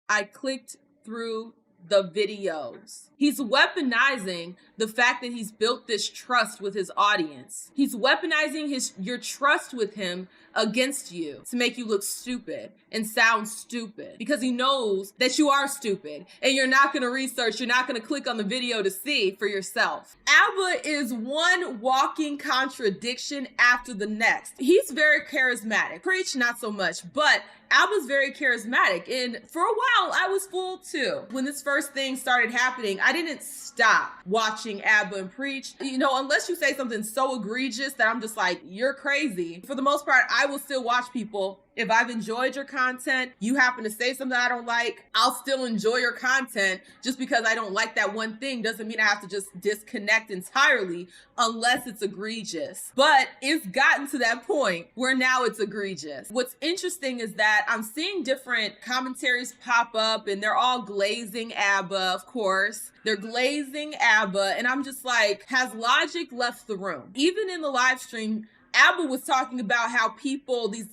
I clicked through the videos. He's weaponizing the fact that he's built this trust with his audience. He's weaponizing your trust with him against you to make you look stupid and sound stupid because he knows that you are stupid and you're not going to research, you're not going to click on the video to see for yourself. ABBA is one walking contradiction after the next. He's very charismatic. Preach, not so much, but ABBA's very charismatic, and for a while I was fooled too. When this first thing started happening, I didn't stop watching ABBA and Preach. You know, unless you say something so egregious that I'm just like, you're crazy. For the most part, I will still watch people. If I've enjoyed your content, you happen to say something I don't like, I'll still enjoy your content. Just because I don't like that one thing doesn't mean I have to just disconnect entirely unless it's egregious. But it's gotten to that point where now it's egregious. What's interesting is that I'm seeing different commentaries pop up and they're all glazing ABBA, of course. They're glazing ABBA, and I'm just like, has logic left the room? Even in the live stream, ABBA was talking about how people, these,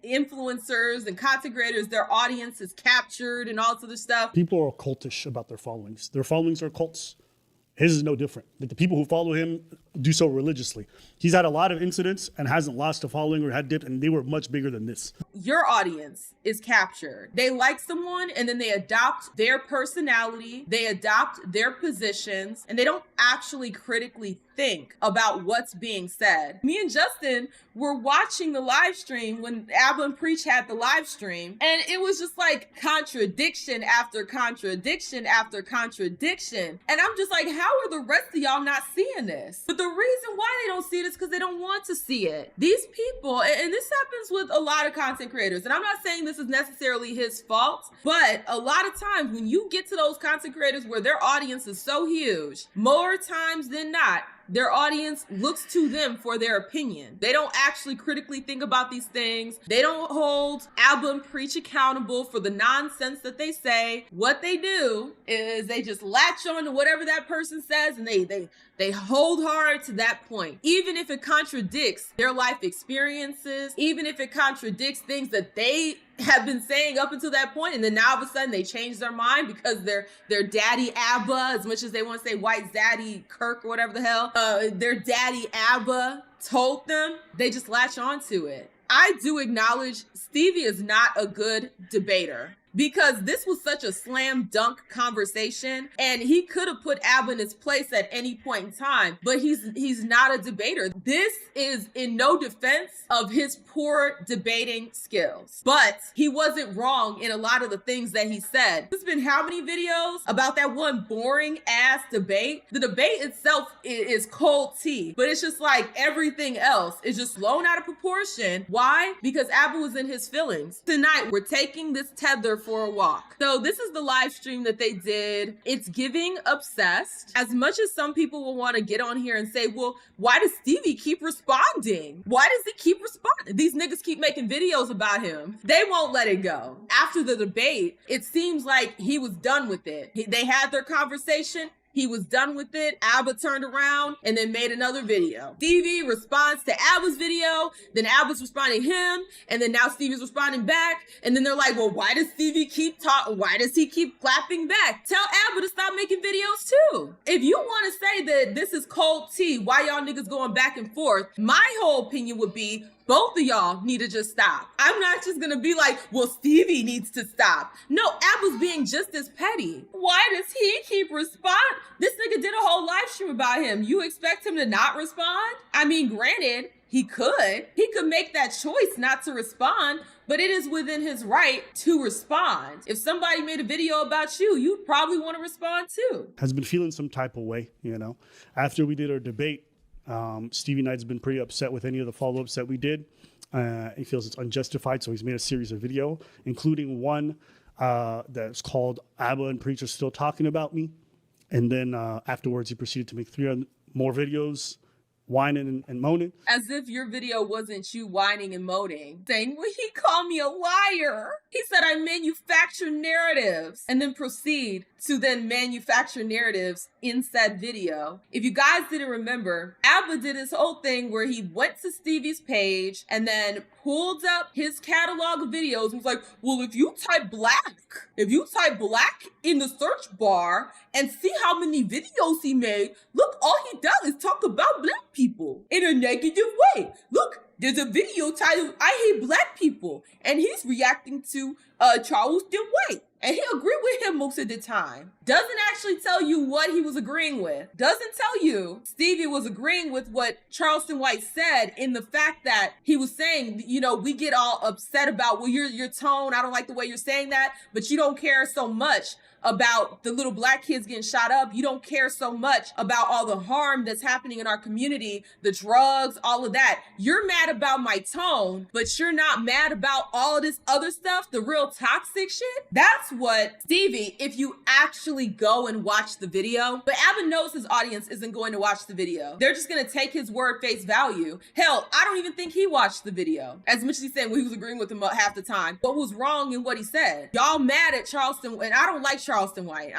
influencers and content creators, their audience is captured and all this other stuff. People are cultish about their followings. Their followings are cults. His is no different. Like, the people who follow him do so religiously. He's had a lot of incidents and hasn't lost a following or had dipped, and they were much bigger than this. Your audience is captured. They like someone and then they adopt their personality, they adopt their positions, and they don't actually critically think about what's being said. Me and Justin were watching the live stream when ABBA and Preach had the live stream, and it was just like contradiction after contradiction after contradiction. And I'm just like, how are the rest of y'all not seeing this? But the reason why they don't see it is because they don't want to see it. These people, and this happens with a lot of content creators, and I'm not saying this is necessarily his fault, but a lot of times when you get to those content creators where their audience is so huge, more times than not, their audience looks to them for their opinion. They don't actually critically think about these things. They don't hold ABBA and Preach accountable for the nonsense that they say. What they do is they just latch on to whatever that person says, and they hold hard to that point. Even if it contradicts their life experiences, even if it contradicts things that they have been saying up until that point, and then now all of a sudden they change their mind because their daddy ABBA, as much as they want to say white zaddy Kirk or whatever the hell, their daddy ABBA told them, they just latch on to it. I do acknowledge Stevie is not a good debater, because this was such a slam dunk conversation, and he could have put ABBA in his place at any point in time, but he's not a debater. This is in no defense of his poor debating skills, but he wasn't wrong in a lot of the things that he said. There's been how many videos about that one boring ass debate? The debate itself is cold tea, but it's just like everything else is just blown out of proportion. Why? Because ABBA was in his feelings. Tonight, we're taking this tether for a walk. So this is the live stream that they did. It's giving obsessed. As much as some people will want to get on here and say, well, why does Stevie keep responding? Why does he keep responding? These niggas keep making videos about him. They won't let it go. After the debate, it seems like he was done with it. They had their conversation. He was done with it. ABBA turned around and then made another video. Stevie responds to ABBA's video, then ABBA's responding to him, and then now Stevie's responding back. And then they're like, well, why does Stevie keep talking? Why does he keep clapping back? Tell ABBA to stop making videos too. If you want to say that this is cold tea, why y'all niggas going back and forth, my whole opinion would be, both of y'all need to just stop. I'm not just gonna be like, well, Stevie needs to stop. No, ABBA's being just as petty. Why does he keep responding? This nigga did a whole live stream about him. You expect him to not respond? I mean, granted, he could make that choice not to respond, but it is within his right to respond. If somebody made a video about you, you'd probably want to respond too. Has been feeling some type of way, After we did our debate, Stevie Knight's been pretty upset with any of the follow-ups that we did. He feels it's unjustified, so he's made a series of video, including one that's called ABBA and Preach Are Still Talking About Me. And then afterwards, he proceeded to make 3 more videos whining and moaning. As if your video wasn't you whining and moaning, saying, well, he called me a liar. He said I manufacture narratives, and then proceed to then manufacture narratives in said video. If you guys didn't remember, Abba did his whole thing where he went to Stevie's page and then pulled up his catalog of videos and was like, well, if you type black in the search bar and see how many videos he made, look, all he does is talk about black people in a negative way. Look, there's a video titled, I Hate Black People, and he's reacting to Charleston White. And he agreed with him most of the time. Doesn't actually tell you what he was agreeing with. Doesn't tell you Stevie was agreeing with what Charleston White said, in the fact that he was saying, you know, we get all upset about, well, your tone, I don't like the way you're saying that, but you don't care so much about the little black kids getting shot up. You don't care so much about all the harm that's happening in our community, the drugs, all of that. You're mad about my tone, but you're not mad about all of this other stuff, the real toxic shit. That's what Stevie, if you actually go and watch the video, but Abba knows his audience isn't going to watch the video. They're just going to take his word face value. Hell, I don't even think he watched the video. As much as he said, well, he was agreeing with him half the time. What was wrong in what he said? Y'all mad at Charleston, and I don't like Charleston White.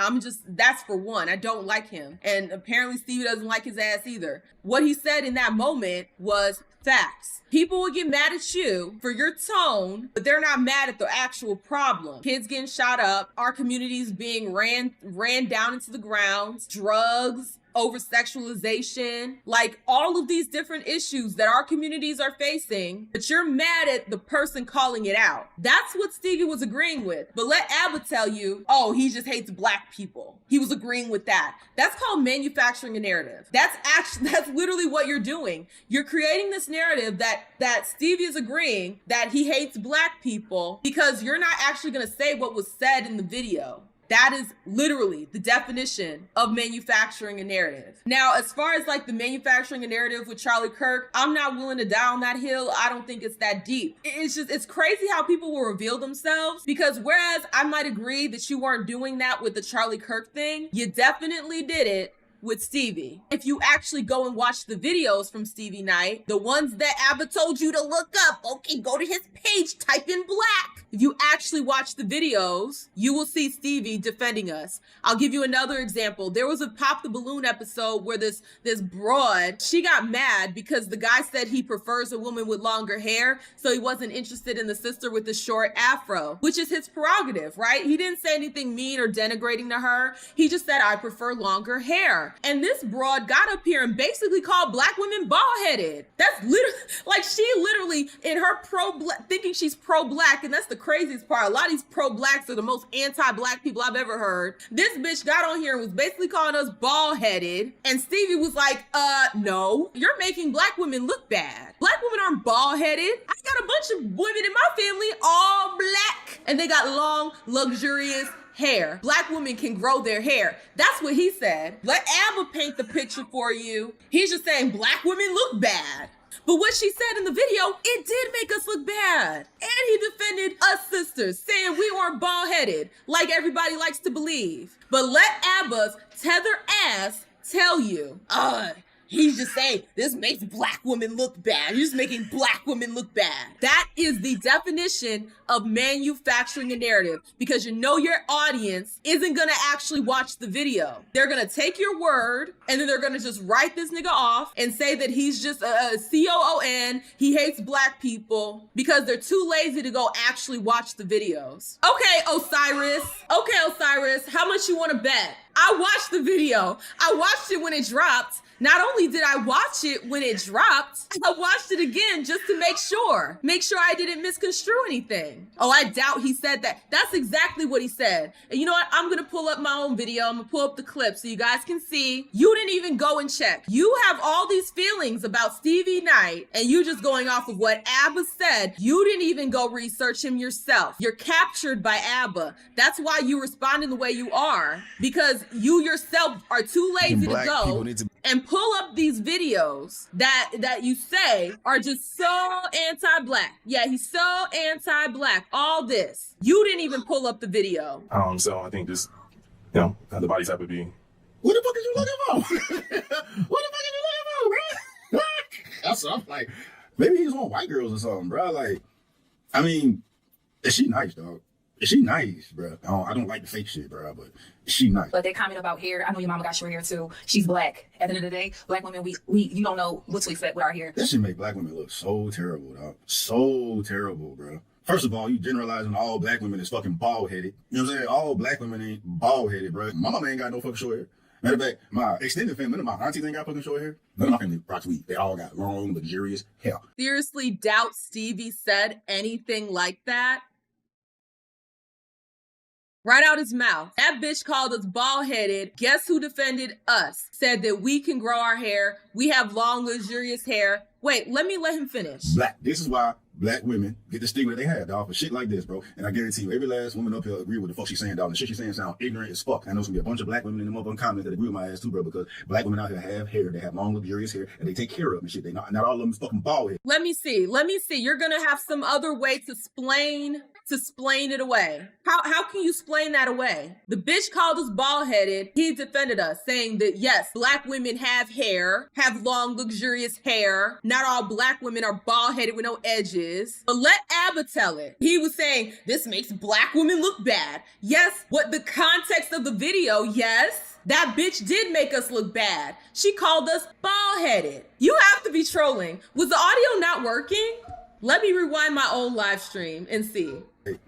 That's for one. I don't like him. And apparently Stevie doesn't like his ass either. What he said in that moment was facts. People will get mad at you for your tone, but they're not mad at the actual problem. Kids getting shot up, our communities being ran down into the ground, drugs, over sexualization, like all of these different issues that our communities are facing, but you're mad at the person calling it out. That's what Stevie was agreeing with. But let Abba tell you, oh, he just hates black people. He was agreeing with that. That's called manufacturing a narrative. That's literally what you're doing. You're creating this narrative that Stevie is agreeing that he hates black people because you're not actually going to say what was said in the video. That is literally the definition of manufacturing a narrative. Now, as far as like the manufacturing a narrative with Charlie Kirk, I'm not willing to die on that hill. I don't think it's that deep. It's crazy how people will reveal themselves, because whereas I might agree that you weren't doing that with the Charlie Kirk thing, you definitely did it with Stevie. If you actually go and watch the videos from Stevie Knight, the ones that Abba told you to look up, okay, go to his page, type in black. If you actually watch the videos, you will see Stevie defending us. I'll give you another example. There was a Pop the Balloon episode where this broad, she got mad because the guy said he prefers a woman with longer hair, so he wasn't interested in the sister with the short afro, which is his prerogative, right? He didn't say anything mean or denigrating to her. He just said, I prefer longer hair. And this broad got up here and basically called black women bald-headed. That's literally, like, she literally in her thinking she's pro-black, and that's the craziest part. A lot of these pro-blacks are the most anti-black people I've ever heard. This bitch got on here and was basically calling us bald-headed, and Stevie was like, no, you're making black women look bad. Black women aren't bald-headed. I got a bunch of women in my family all black, and they got long, luxurious hair. Black women can grow their hair. That's what he said. Let Abba paint the picture for you. He's just saying black women look bad. But what she said in the video, it did make us look bad. And he defended us sisters, saying we weren't bald-headed, like everybody likes to believe. But let Abba's tether ass tell you, he's just saying this makes black women look bad. You're just making black women look bad. That is the definition of manufacturing a narrative, because you know your audience isn't gonna actually watch the video. They're gonna take your word and then they're gonna just write this nigga off and say that he's just a COON, he hates black people, because they're too lazy to go actually watch the videos. Okay, Osiris, how much you wanna bet? I watched the video. I watched it when it dropped. Not only did I watch it when it dropped, I watched it again just to make sure I didn't misconstrue anything. Oh, I doubt he said that. That's exactly what he said. And you know what? I'm going to pull up my own video. I'm going to pull up the clip so you guys can see. You didn't even go and check. You have all these feelings about Stevie Knight, and you just going off of what Abba said. You didn't even go research him yourself. You're captured by Abba. That's why you responding the way you are, because you yourself are too lazy to go and pull up these videos that you say are just so anti-black. Yeah, he's so anti-black. All this. You didn't even pull up the video. So I think just, the body type would be. What the fuck are you looking for? What the fuck are you looking for, bro? So I'm like, maybe he's on white girls or something, bro. Like, I mean, is she nice, dog? Is she nice, bro? I don't like the fake shit, bro, but is she nice? But they comment about hair. I know your mama got short hair too. She's black. At the end of the day, black women, we you don't know what to expect with our hair. That shit make black women look so terrible, dog. So terrible, bro. First of all, you generalizing all black women is fucking bald-headed. You know what I'm saying? All black women ain't bald-headed, bro. My mama ain't got no fucking short hair. Matter of fact, my extended family, none of my aunties ain't got fucking short hair. None of my family rocks weed. They all got long, luxurious hair. Seriously doubt Stevie said anything like that? Right out his mouth. That bitch called us bald-headed. Guess who defended us? Said that we can grow our hair. We have long, luxurious hair. Wait, let him finish. Black. This is why black women get the stigma they have, dog, for shit like this, bro. And I guarantee you, every last woman up here agree with the fuck she's saying, dog. The shit she's saying sound ignorant as fuck. I know there's gonna be a bunch of black women in the motherfucking comments that agree with my ass too, bro, because black women out here have hair. They have long, luxurious hair, and they take care of them and shit. Not all of them is fucking bald head. Let me see. You're gonna have some other way to explain it away. How can you explain that away? The bitch called us bald-headed. He defended us, saying that yes, black women have hair, have long, luxurious hair. Not all black women are bald-headed with no edges. But let Abba tell it. He was saying this makes black women look bad. Yes, what the context of the video, yes. That bitch did make us look bad. She called us bald-headed. You have to be trolling. Was the audio not working? Let me rewind my own live stream and see.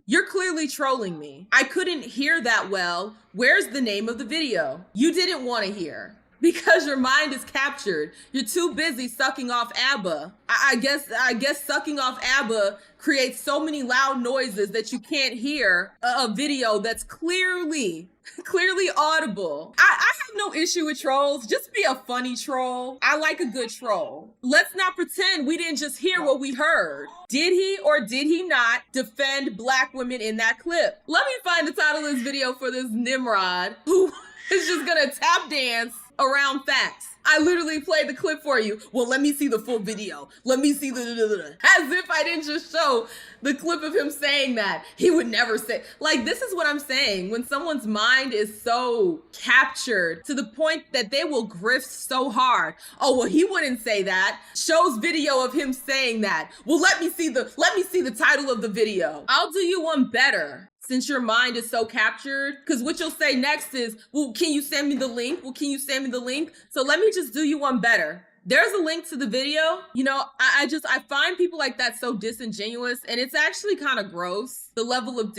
You're clearly trolling me. I couldn't hear that well. Where's the name of the video? You didn't want to hear because your mind is captured. You're too busy sucking off ABBA. I guess sucking off ABBA creates so many loud noises that you can't hear a video that's clearly audible. I have no issue with trolls. Just be a funny troll. I like a good troll. Let's not pretend we didn't just hear what we heard. Did he or did he not defend black women in that clip? Let me find the title of this video for this Nimrod who is just gonna tap dance around facts. I literally played the clip for you. Well, let me see the full video. Let me see as if I didn't just show the clip of him saying that. He would never say, like, this is what I'm saying. When someone's mind is so captured to the point that they will grift so hard. Oh, well, he wouldn't say that. Shows video of him saying that. Well, let me see the title of the video. I'll do you one better. Since your mind is so captured, because what you'll say next is, well, can you send me the link? Well, can you send me the link? So let me just do you one better. There's a link to the video. You know, I find people like that so disingenuous, and it's actually kind of gross. The level of,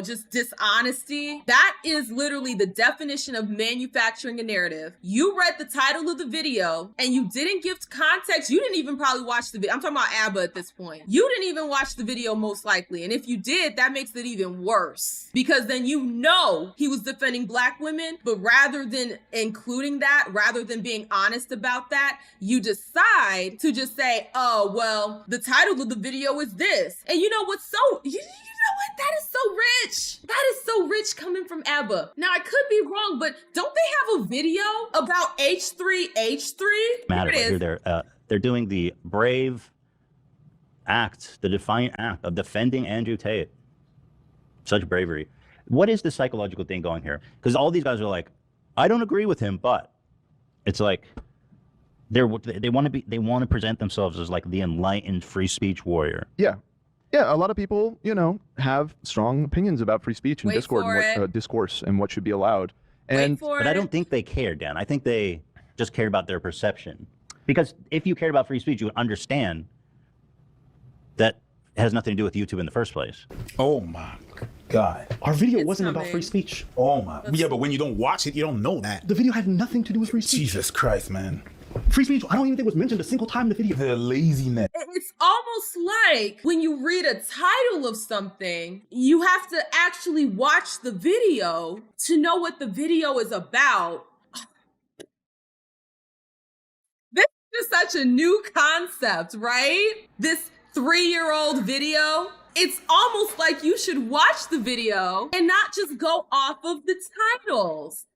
just dishonesty. That is literally the definition of manufacturing a narrative. You read the title of the video and you didn't give context. You didn't even probably watch the video. I'm talking about ABBA at this point. You didn't even watch the video most likely. And if you did, that makes it even worse because then you know he was defending black women, but rather than including that, rather than being honest about that, you decide to just say, oh, well, the title of the video is this. And you know what's so, you know what? That is so rich. That is so rich coming from ABBA. Now, I could be wrong, but don't they have a video about H3H3? Matter here, they're doing the brave act, the defiant act of defending Andrew Tate. Such bravery. What is the psychological thing going here? Because all these guys are like, I don't agree with him, but it's like they want to present themselves as like the enlightened free speech warrior. Yeah. Yeah, a lot of people, have strong opinions about free speech and discourse and what should be allowed. But I don't think they care, Dan. I think they just care about their perception. Because if you cared about free speech, you would understand that it has nothing to do with YouTube in the first place. Oh my God. Our video wasn't about free speech. Oh my. Yeah, but when you don't watch it, you don't know that. The video had nothing to do with free speech. Jesus Christ, man. Free speech, I don't even think was mentioned a single time in the video. The laziness. It's almost like when you read a title of something, you have to actually watch the video to know what the video is about. This is such a new concept, right? This 3-year-old video. It's almost like you should watch the video and not just go off of the titles.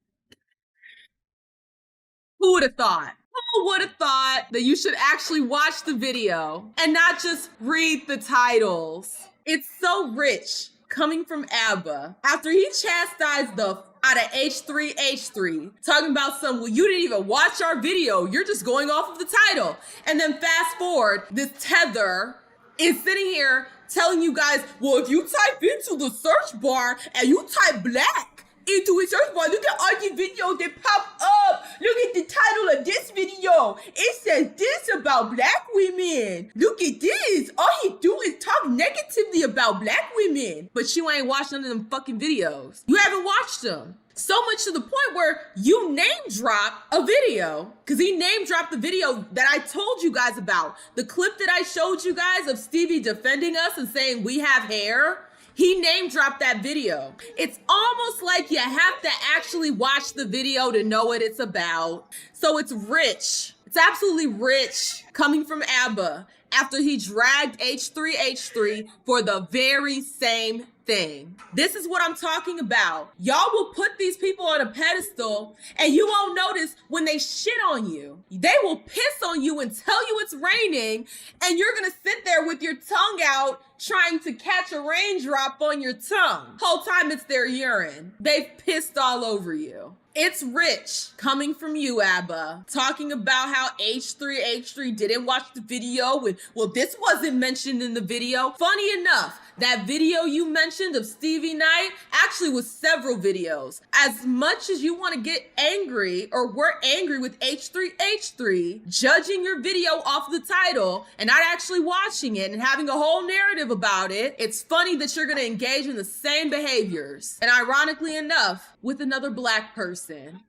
Who would have thought? Who would have thought that you should actually watch the video and not just read the titles? It's so rich coming from ABBA. After he chastised the out of H3H3 talking about some, well, you didn't even watch our video. You're just going off of the title. And then fast forward, this tether is sitting here telling you guys, well, if you type into the search bar and you type black into a search bar, look at all the videos that pop up. Look at the title of this video. It says this about black women. Look at this. All he do is talk negatively about black women. But you ain't watched none of them fucking videos. You haven't watched them. So much to the point where you name drop a video, because he name dropped the video that I told you guys about. The clip that I showed you guys of Stevie defending us and saying we have hair. He name dropped that video. It's almost like you have to actually watch the video to know what it's about. So it's rich. It's absolutely rich coming from ABBA after he dragged H3H3 for the very same thing. This is what I'm talking about. Y'all will put these people on a pedestal and you won't notice when they shit on you. They will piss on you and tell you it's raining, and you're gonna sit there with your tongue out trying to catch a raindrop on your tongue. Whole time it's their urine. They've pissed all over you. It's rich coming from you, ABBA, talking about how H3H3 didn't watch the video with, well, this wasn't mentioned in the video. Funny enough, that video you mentioned of Stevie Knight actually was several videos. As much as you want to get angry, or we're angry with H3H3, judging your video off the title and not actually watching it and having a whole narrative about it, it's funny that you're going to engage in the same behaviors. And ironically enough, with another black person.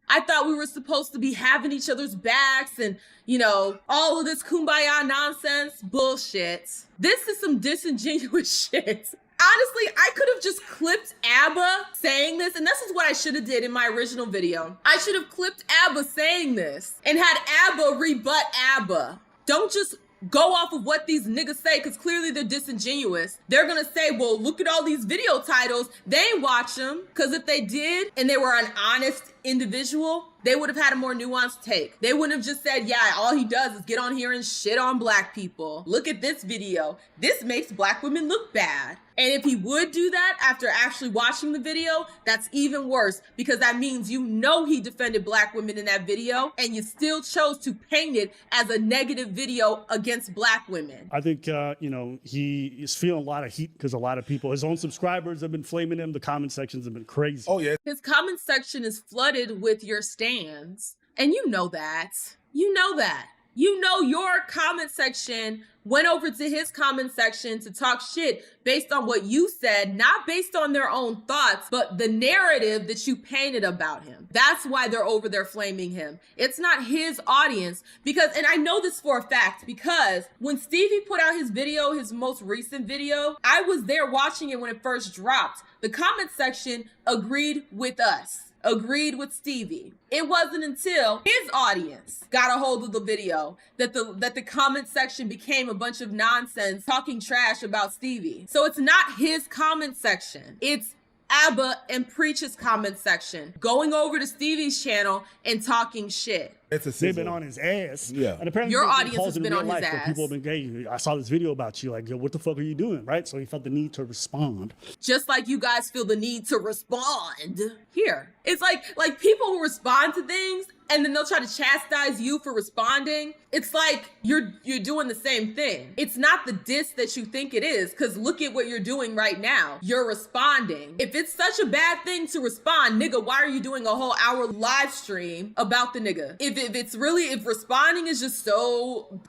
I thought we were supposed to be having each other's backs and, you know, all of this kumbaya nonsense bullshit. This is some disingenuous shit. Honestly, I could have just clipped ABBA saying this, and this is what I should have did in my original video. I should have clipped ABBA saying this and had ABBA rebut ABBA. Don't just go off of what these niggas say, because clearly they're disingenuous. They're gonna say, well, look at all these video titles. They ain't watch them, because if they did and they were an honest individual, they would have had a more nuanced take. They wouldn't have just said, yeah, all he does is get on here and shit on black people. Look at this video. This makes black women look bad. And if he would do that after actually watching the video, that's even worse, because that means you know he defended black women in that video and you still chose to paint it as a negative video against black women. I think, you know, he is feeling a lot of heat because a lot of people, his own subscribers have been flaming him. The comment sections have been crazy. Oh, yeah. His comment section is flooded with your stands. And you know that. You know that. You know your comment section went over to his comment section to talk shit based on what you said, not based on their own thoughts, but the narrative that you painted about him. That's why they're over there flaming him. It's not his audience, because, and I know this for a fact, because when Stevie put out his video, his most recent video, I was there watching it when it first dropped. The comment section agreed with us. Agreed with Stevie. It wasn't until his audience got a hold of the video that the comment section became a bunch of nonsense talking trash about Stevie. So it's not his comment section. It's ABBA and Preach's comment section going over to Stevie's channel and talking shit. They've been on his ass. Yeah. And apparently Your there's audience calls has in been real on his life where ass. people have been, hey, I saw this video about you. Like, yo, what the fuck are you doing? Right? So he felt the need to respond. Just like you guys feel the need to respond here. It's like people will respond to things and then they'll try to chastise you for responding. It's like you're doing the same thing. It's not the diss that you think it is, because look at what you're doing right now. You're responding. If it's such a bad thing to respond, nigga, why are you doing a whole hour live stream about the nigga? If responding is just so,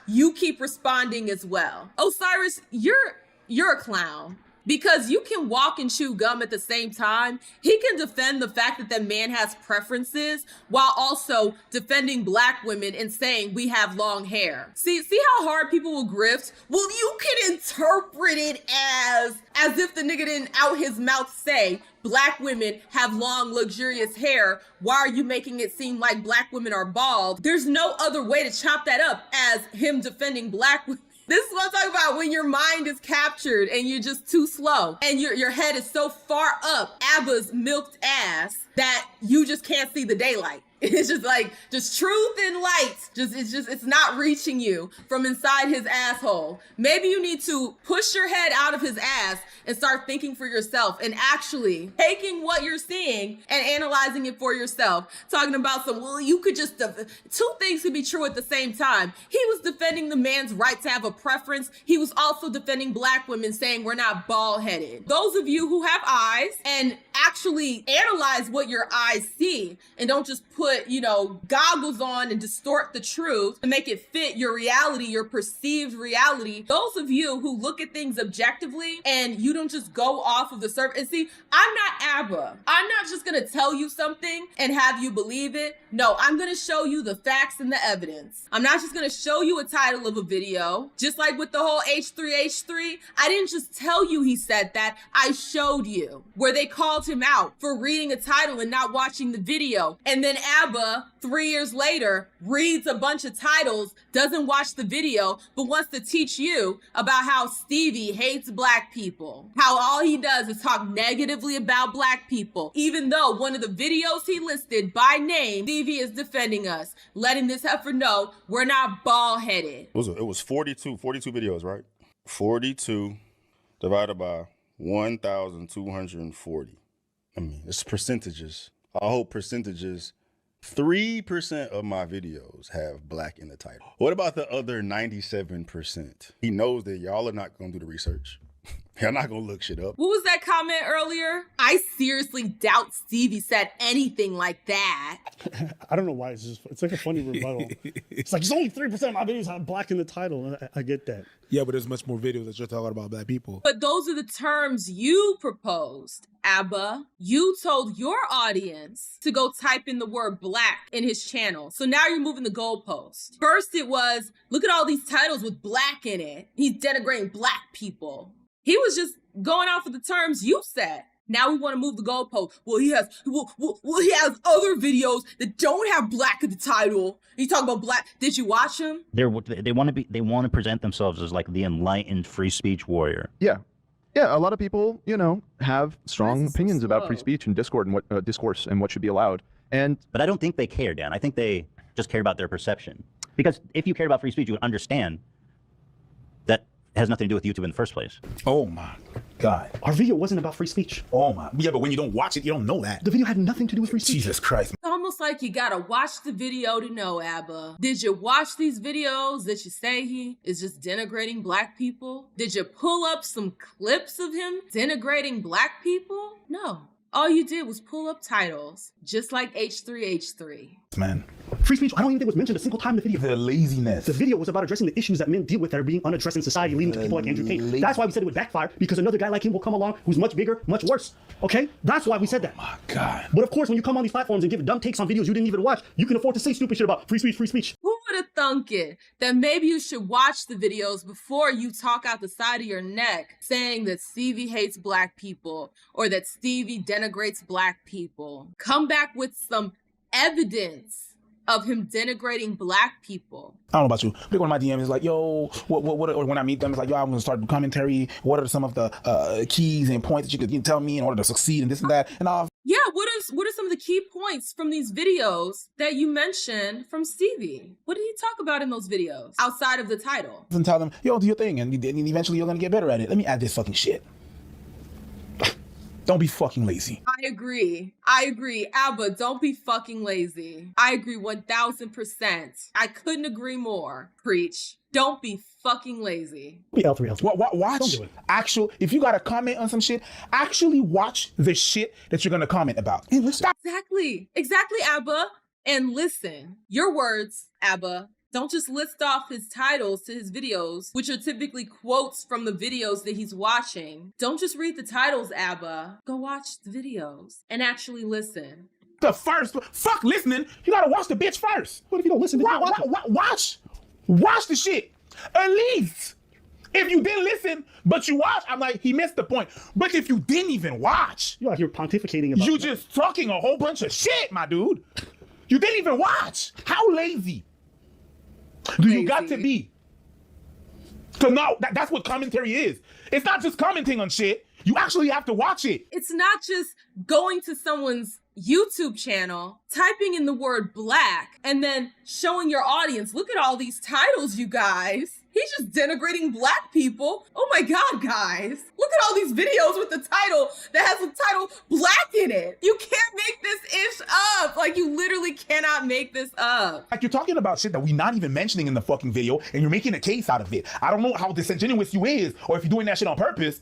you keep responding as well. Osiris, you're a clown. Because you can walk and chew gum at the same time. He can defend the fact that that man has preferences while also defending black women and saying we have long hair. See how hard people will grift? Well, you can interpret it as if the nigga didn't out his mouth say black women have long, luxurious hair. Why are you making it seem like black women are bald? There's no other way to chop that up as him defending black women. This is what I'm talking about, when your mind is captured and you're just too slow and your head is so far up ABBA's milked ass that you just can't see the daylight. It's just like, just truth and light. It's not reaching you from inside his asshole. Maybe you need to push your head out of his ass and start thinking for yourself and actually taking what you're seeing and analyzing it for yourself. Talking about well, you could just, two things could be true at the same time. He was defending the man's right to have a preference. He was also defending black women, saying we're not bald-headed. Those of you who have eyes and actually analyze what your eyes see and don't just put, goggles on and distort the truth to make it fit your reality, your perceived reality. Those of you who look at things objectively and you don't just go off of the surface. And see, I'm not ABBA. I'm not just going to tell you something and have you believe it. No, I'm going to show you the facts and the evidence. I'm not just going to show you a title of a video. Just like with the whole H3H3, I didn't just tell you he said that. I showed you where they called him out for reading a title and not watching the video. And then ABBA, 3 years later, reads a bunch of titles, doesn't watch the video, but wants to teach you about how Stevie hates black people. How all he does is talk negatively about black people. Even though one of the videos he listed by name, Stevie is defending us, letting this heifer know we're not bald-headed. It was 42 videos, right? 42 divided by 1,240. I mean, it's percentages. I hope percentages. 3% of my videos have black in the title. What about the other 97%? He knows that y'all are not going to do the research. Y'all not going to look shit up. What was that comment earlier? I seriously doubt Stevie said anything like that. I don't know why. It's like a funny rebuttal. It's like, it's only 3% of my videos have black in the title. I get that. Yeah, but there's much more videos that you're talking about black people. But those are the terms you proposed, ABBA. You told your audience to go type in the word black in his channel. So now you're moving the goalpost. First it was, look at all these titles with black in it. He's denigrating black people. He was just going off of the terms you said. Now we want to move the goalpost. Well, he has other videos that don't have black in the title. You talk about black. Did you watch them? They want to present themselves as like the enlightened free speech warrior. Yeah, a lot of people, have strong opinions about free speech and discourse and what should be allowed. But I don't think they care, Dan. I think they just care about their perception. Because if you cared about free speech, you would understand that it has nothing to do with YouTube in the first place. Oh my God. Our video wasn't about free speech. Oh my. Yeah, but when you don't watch it, you don't know that. The video had nothing to do with free speech. Jesus Christ. It's almost like you gotta watch the video to know, ABBA. Did you watch these videos that you say he is just denigrating black people? Did you pull up some clips of him denigrating black people? No. All you did was pull up titles, just like H3H3. Man. Free speech, I don't even think was mentioned a single time in the video. The laziness. The video was about addressing the issues that men deal with that are being unaddressed in society, leading to people like Andrew Tate. That's why we said it would backfire, because another guy like him will come along who's much bigger, much worse. Okay? That's why we said that. Oh my God. But of course, when you come on these platforms and give dumb takes on videos you didn't even watch, you can afford to say stupid shit about free speech, free speech. Who would have thunk it that maybe you should watch the videos before you talk out the side of your neck saying that Stevie hates black people or that Stevie denigrates black people? Come back with some evidence of him denigrating black people. I don't know about you. Big one of my DMs is like, yo, what, or when I meet them, it's like, yo, I'm gonna start commentary. What are some of the keys and points that you could tell me in order to succeed and this and that? And all. Yeah, what are some of the key points from these videos that you mentioned from Stevie? What did he talk about in those videos outside of the title? And tell them, yo, do your thing, and eventually you're gonna get better at it. Let me add this fucking shit. Don't be fucking lazy. I agree. ABBA, don't be fucking lazy. I agree 1000%. I couldn't agree more. Preach. Don't be fucking lazy. L3. Watch. Don't do it. If you got to comment on some shit, actually watch the shit that you're going to comment about. And listen. Exactly, ABBA. And listen. Your words, ABBA. Don't just list off his titles to his videos, which are typically quotes from the videos that he's watching. Don't just read the titles, ABBA. Go watch the videos and actually listen. Fuck listening. You gotta watch the bitch first. What if you don't listen? Watch the shit. At least. If you didn't listen, but you watch, I'm like, he missed the point. But if you didn't even watch, you're out here pontificating about you just talking a whole bunch of shit, my dude. You didn't even watch. How lazy do you got to be? So no, that's what commentary is. It's not just commenting on shit. You actually have to watch it. It's not just going to someone's YouTube channel, typing in the word black, and then showing your audience, look at all these titles, you guys. He's just denigrating black people. Oh my God, guys. Look at all these videos with the title that has the title black in it. You can't make this ish up. Like, you literally cannot make this up. Like, you're talking about shit that we're not even mentioning in the fucking video, and you're making a case out of it. I don't know how disingenuous you is, or if you're doing that shit on purpose.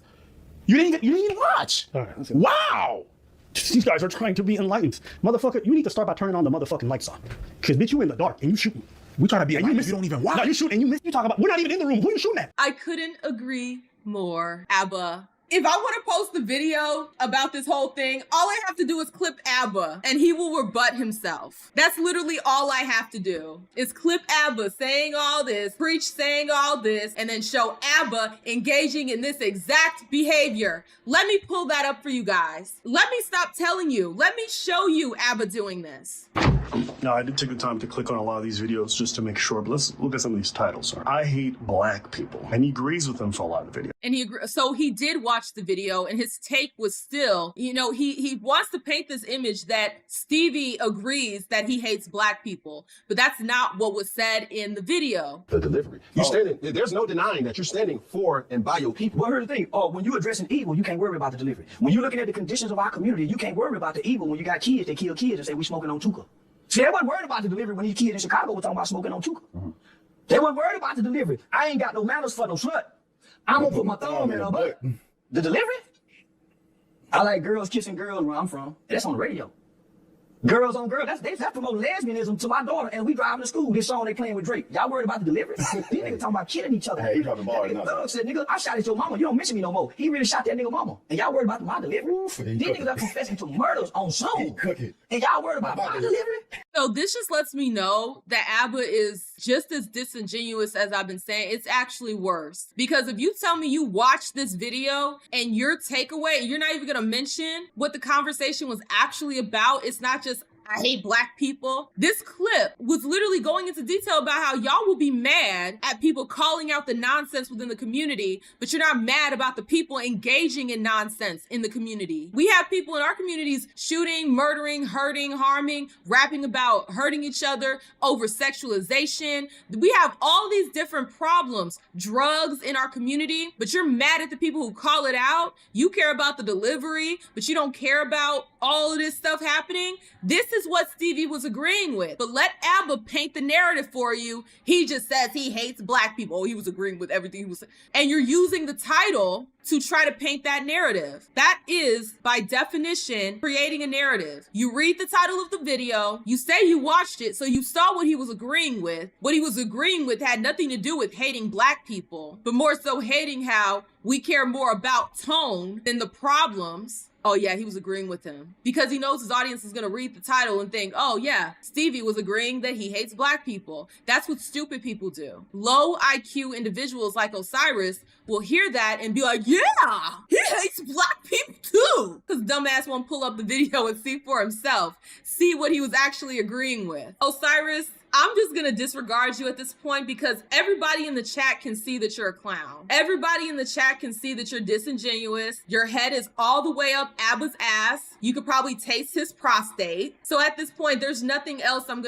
You didn't even watch. All right, wow. These guys are trying to be enlightened. Motherfucker, you need to start by turning on the motherfucking lights on. Because, bitch, you in the dark and you shooting. We trying to be and you don't even watch. No, you shoot and you miss. You talk about, we're not even in the room. Who are you shooting at? I couldn't agree more, Abba. If I want to post the video about this whole thing, all I have to do is clip Abba and he will rebut himself. That's literally all I have to do is clip Abba saying all this, preach saying all this, and then show Abba engaging in this exact behavior. Let me pull that up for you guys. Let me stop telling you. Let me show you Abba doing this. Now, I did take the time to click on a lot of these videos just to make sure, but let's look at some of these titles. I hate black people, and he agrees with them for a lot of the videos. And so he did watch the video, and his take was still, you know, he wants to paint this image that Stevie agrees that he hates black people, but that's not what was said in the video. The delivery. You standing, there's no denying that you're standing for and by your people. Well, here's the thing. When you're addressing evil, you can't worry about the delivery. When you're looking at the conditions of our community, you can't worry about the evil. When you got kids, they kill kids and say we smoking on Tuka. See, they wasn't worried about the delivery when these kids in Chicago were talking about smoking on Tuka. They wasn't worried about the delivery. I ain't got no manners for no slut. I'm gonna put my thumb in her butt. The delivery? I like girls kissing girls where I'm from. That's on the radio. Girls on girls. That's promoting lesbianism to my daughter, and we driving to school. This song they playing with Drake. Y'all worried about the delivery? These niggas talking about killing each other. Hey, he dropped the ball. Thug said, nigga, I shot at your mama. You don't mention me no more. He really shot that nigga mama. And y'all worried about my delivery? These niggas are confessing to murders on song. And y'all worried about my delivery? So this just lets me know that Abba is just as disingenuous as I've been saying. It's actually worse. Because if you tell me you watched this video and your takeaway, you're not even gonna mention what the conversation was actually about. It's not just, I hate black people. This clip was literally going into detail about how y'all will be mad at people calling out the nonsense within the community, but you're not mad about the people engaging in nonsense in the community. We have people in our communities shooting, murdering, hurting, harming, rapping about hurting each other, over sexualization. We have all these different problems, drugs in our community, but you're mad at the people who call it out. You care about the delivery, but you don't care about all of this stuff happening. This is what Stevie was agreeing with. But let Abba paint the narrative for you. He just says he hates black people. Oh, he was agreeing with everything he was saying. And you're using the title to try to paint that narrative. That is, by definition, creating a narrative. You read the title of the video, you say you watched it, so you saw what he was agreeing with. What he was agreeing with had nothing to do with hating black people, but more so hating how we care more about tone than the problems. Oh yeah, he was agreeing with him because he knows his audience is going to read the title and think, oh yeah, Stevie was agreeing that he hates black people. That's what stupid people do. Low IQ individuals like Osiris will hear that and be like, yeah, he hates black people too. Because dumbass won't pull up the video and see for himself, see what he was actually agreeing with. Osiris, I'm just gonna disregard you at this point because everybody in the chat can see that you're a clown. Everybody in the chat can see that you're disingenuous. Your head is all the way up Abba's ass. You could probably taste his prostate. So at this point, there's nothing else I'm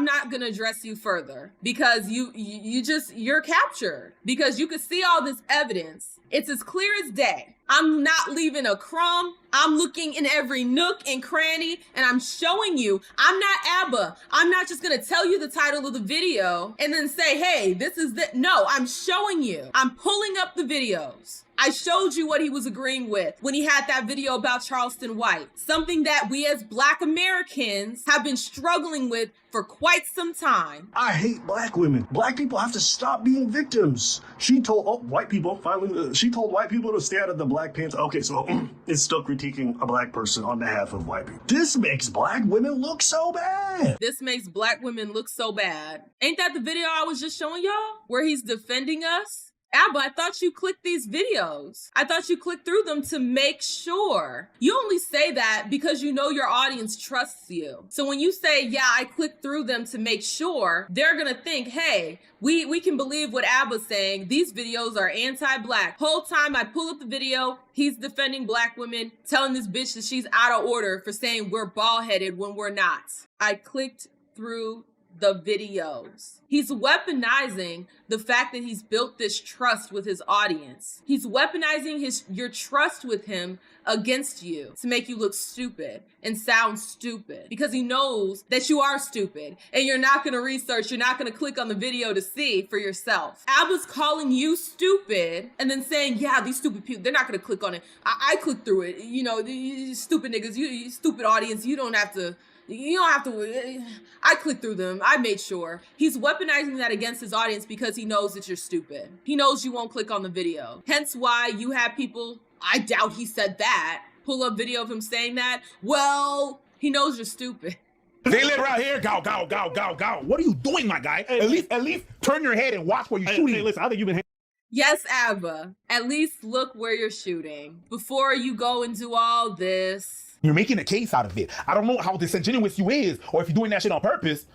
not gonna address you further because you're captured because you could see all this evidence. It's as clear as day. I'm not leaving a crumb. I'm looking in every nook and cranny and I'm showing you. I'm not Abba. I'm not just gonna tell you the title of the video and then say, hey, this is the, no, I'm showing you. I'm pulling up the videos. I showed you what he was agreeing with when he had that video about Charleston White, something that we as Black Americans have been struggling with for quite some time. I hate black women. Black people have to stop being victims. She told white people, finally, she told white people to stay out of the Black Panther. Okay, so it's still critiquing a black person on behalf of white people. This makes black women look so bad. This makes black women look so bad. Ain't that the video I was just showing y'all where he's defending us? Abba, I thought you clicked these videos. I thought you clicked through them to make sure. You only say that because you know your audience trusts you. So when you say, yeah, I clicked through them to make sure, they're gonna think, hey, we can believe what Abba's saying. These videos are anti-black. Whole time I pull up the video, he's defending black women, telling this bitch that she's out of order for saying we're bald-headed when we're not. I clicked through the videos. He's weaponizing the fact that he's built this trust with his audience. He's weaponizing your trust with him against you to make you look stupid and sound stupid because he knows that you are stupid and you're not going to research, you're not going to click on the video to see for yourself. Abba's calling you stupid and then saying, yeah, these stupid people, they're not going to click on it. I clicked through it. You know, you stupid niggas, you stupid audience, you don't have to, I clicked through them. I made sure. He's weaponizing that against his audience because he knows that you're stupid. He knows you won't click on the video. Hence why you have people, I doubt he said that, pull up video of him saying that. Well, he knows you're stupid. They live right here. Go. What are you doing, my guy? At least turn your head and watch where you're shooting. Hey, listen, I think you've been... Yes, Abba. At least look where you're shooting before you go and do all this. You're making a case out of it. I don't know how disingenuous you is, or if you're doing that shit on purpose.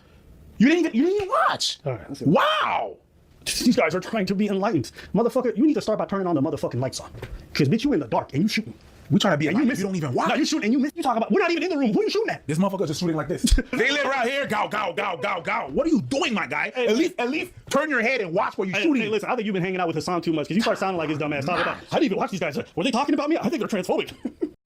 You didn't even watch. All right, wow. These guys are trying to be enlightened. Motherfucker, you need to start by turning on the motherfucking lights on. Because, bitch, you in the dark and you shooting. We trying to be enlightened. You don't even watch. No, you shooting and you miss. You talking about, we're not even in the room. Who you shooting at? This motherfucker just shooting like this. They live right here. Go. What are you doing, my guy? Hey, at least turn your head and watch where you're shooting. Hey, listen, I think you've been hanging out with Hassan too much because you start sounding like his dumb ass. I didn't even watch these guys. Were they talking about me? I think they're transphobic.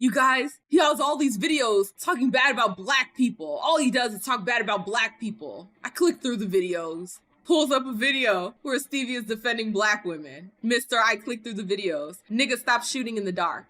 You guys, he has all these videos talking bad about black people. All he does is talk bad about black people. I clicked through the videos. Pulls up a video where Stevie is defending black women. Mr. I clicked through the videos. Nigga, stop shooting in the dark.